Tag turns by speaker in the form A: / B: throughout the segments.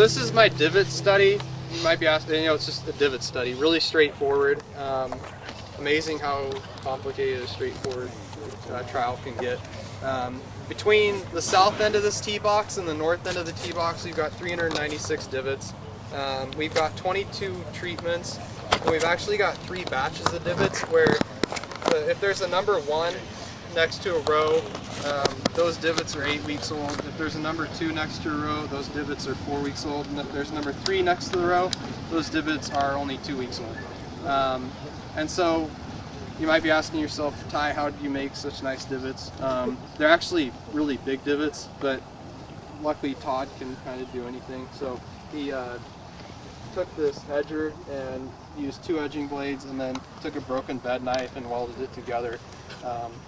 A: this is my divot study. You might be asking, it's just a divot study, really straightforward. Amazing how complicated a straightforward trial can get. Between the south end of this tee box and the north end of the tee box, we've got 396 divots. We've got 22 treatments, and we've actually got 3 batches of divots where if there's a number 1 next to a row, those divots are 8 weeks old. If there's a number 2 next to a row, those divots are 4 weeks old. And if there's number 3 next to the row, those divots are only 2 weeks old. And so you might be asking yourself, Ty, how did you make such nice divots? They're actually really big divots, but luckily Todd can kind of do anything. So he took this edger and used 2 edging blades and then took a broken bed knife and welded it together.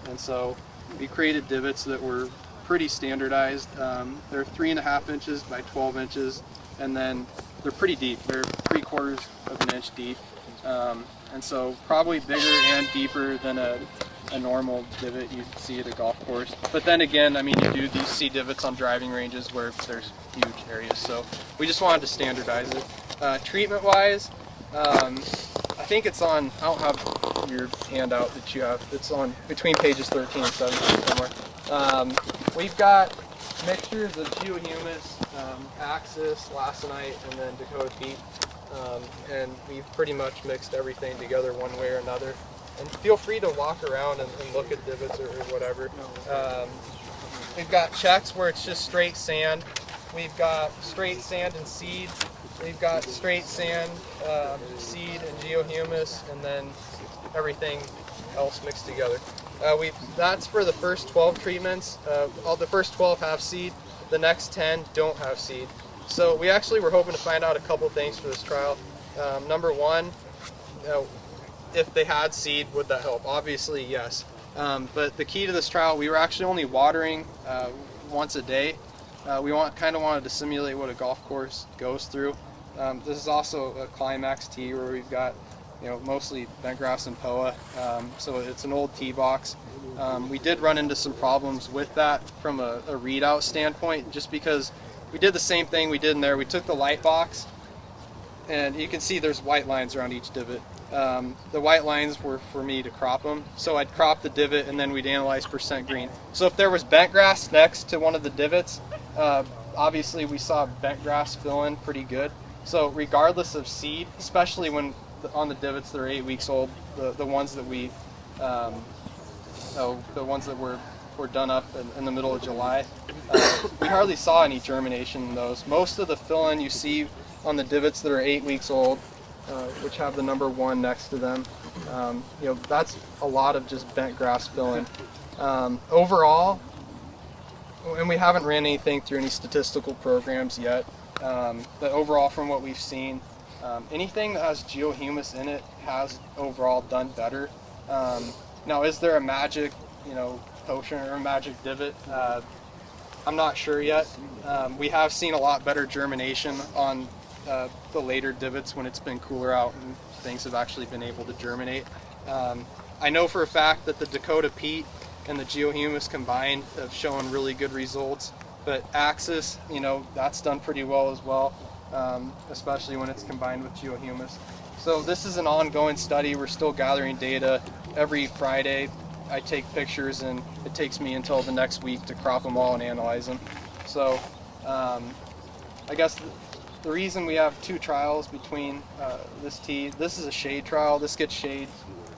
A: And so we created divots that were pretty standardized. They're 3.5 inches by 12 inches, and then they're pretty deep. They're 3/4 of an inch deep. And so probably bigger and deeper than a normal divot you'd see at a golf course. But then again, I mean, you do see divots on driving ranges where there's huge areas. So we just wanted to standardize it. Treatment-wise, I think it's on, I don't have your handout that you have, it's on between pages 13 and 17 somewhere. We've got mixtures of geohumus, Axis, Lacenite, and then Dakota peat. And we've pretty much mixed everything together one way or another. And feel free to walk around and look at divots or whatever. We've got checks where it's just straight sand. We've got straight sand and seed. We've got straight sand, seed, and geohumus, and then everything else mixed together. That's for the first 12 treatments. All the first 12 have seed. The next 10 don't have seed. So we actually were hoping to find out a couple things for this trial. Number 1, if they had seed, would that help? Obviously, yes. But the key to this trial, we were actually only watering once a day. We kind of wanted to simulate what a golf course goes through. This is also a climax tee where we've got, mostly bent grass and POA. So it's an old tee box. We did run into some problems with that from a readout standpoint, just because we did the same thing we did in there. We took the light box, and you can see there's white lines around each divot. The white lines were for me to crop them, so I'd crop the divot and then we'd analyze percent green. So if there was bent grass next to one of the divots, obviously we saw bent grass fill in pretty good. So regardless of seed, especially when on the divots that are 8 weeks old, the ones that we, the ones that were done up in the middle of July, we hardly saw any germination in those. Most of the fill-in you see on the divots that are 8 weeks old, which have the number 1 next to them, that's a lot of just bent grass fill-in. Overall, and we haven't ran anything through any statistical programs yet, but overall from what we've seen, anything that has geohumus in it has overall done better. Now, is there a magic, potion or a magic divot? I'm not sure yet. We have seen a lot better germination on the later divots when it's been cooler out and things have actually been able to germinate. I know for a fact that the Dakota peat and the geohumus combined have shown really good results, but Axis, that's done pretty well as well, especially when it's combined with geohumus. So this is an ongoing study. We're still gathering data. Every Friday I take pictures, and it takes me until the next week to crop them all and analyze them. So I guess the reason we have 2 trials between this tee, this is a shade trial. This gets shade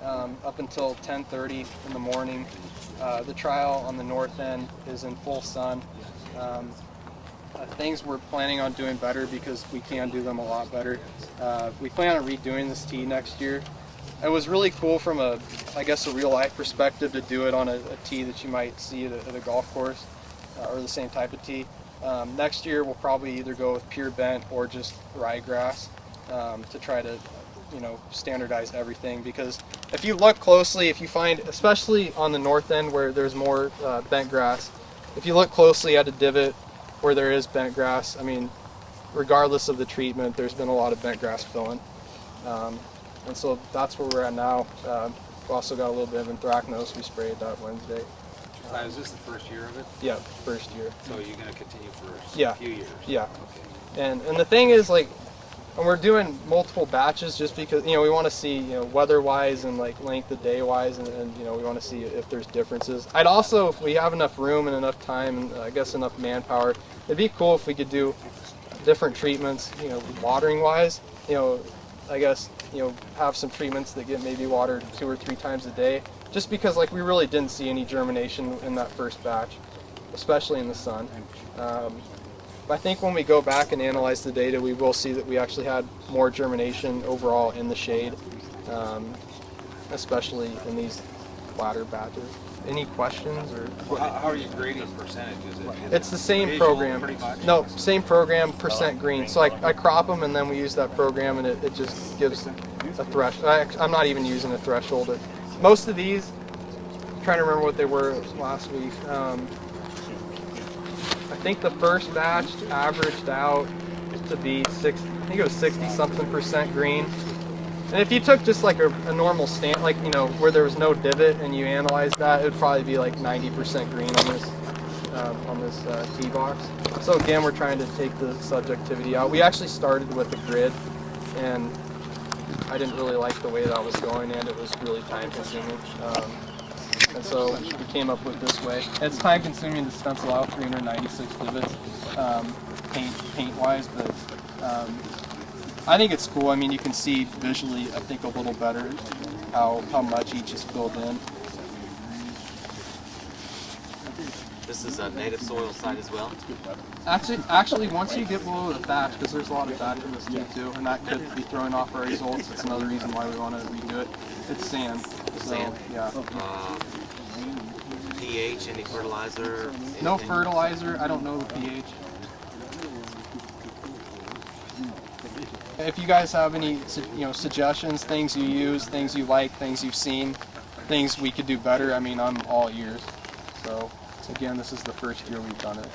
A: up until 10:30 in the morning. The trial on the north end is in full sun. Things we're planning on doing better because we can do them a lot better. We plan on redoing this tee next year. It was really cool from a real life perspective to do it on a tee that you might see at a golf course, or the same type of tee. Next year we'll probably either go with pure bent or just ryegrass to try to standardize everything, because if you look closely, if you find, especially on the north end where there's more bent grass, if you look closely at a divot where there is bent grass, I mean, regardless of the treatment, there's been a lot of bent grass filling. And so that's where we're at now. We've also got a little bit of anthracnose we sprayed that Wednesday.
B: Is this the first year of it?
A: Yeah, first year.
B: So you're going to continue for
A: Yeah.
B: a few years?
A: Yeah.
B: Okay.
A: And the thing is, like, and we're doing multiple batches just because, you know, we want to see, you know, weather-wise and like length of day-wise, and you know, we want to see if there's differences. I'd also, if we have enough room and enough time and I guess enough manpower, it'd be cool if we could do different treatments, you know, watering-wise. You know, I guess, you know, have some treatments that get maybe watered 2 or 3 times a day, just because like we really didn't see any germination in that first batch, especially in the sun. I think when we go back and analyze the data, we will see that we actually had more germination overall in the shade, especially in these latter batches. Any questions? Or
B: How are you grading percentages?
A: it's the same
B: visual,
A: program.
B: pretty much?
A: No, same program, percent green. So I crop them and then we use that program, and it just gives a threshold. I'm not even using a threshold. Most of these, I'm trying to remember what they were last week. I think the first batch averaged out to be I think it was 60-something% green. And if you took just like a normal stand, like, you know, where there was no divot, and you analyzed that, it would probably be like 90% green on this tee box. So again, we're trying to take the subjectivity out. We actually started with a grid, and I didn't really like the way that was going, and it was really time consuming. And so we came up with this way. It's time consuming to stencil out 396 divots paint-wise, but I think it's cool. I mean, you can see visually, I think, a little better how much each is filled in.
C: This is a native soil site as well?
A: Actually, once you get below the thatch, because there's a lot of thatch in this too, and that could be throwing off our results. It's another reason why we want to redo it. It's sand.
C: Sand?
A: Yeah.
C: pH, any fertilizer? Anything?
A: No fertilizer. I don't know the pH. If you guys have any, you know, suggestions, things you use, things you like, things you've seen, things we could do better, I mean, I'm all ears. So again, this is the first year we've done it.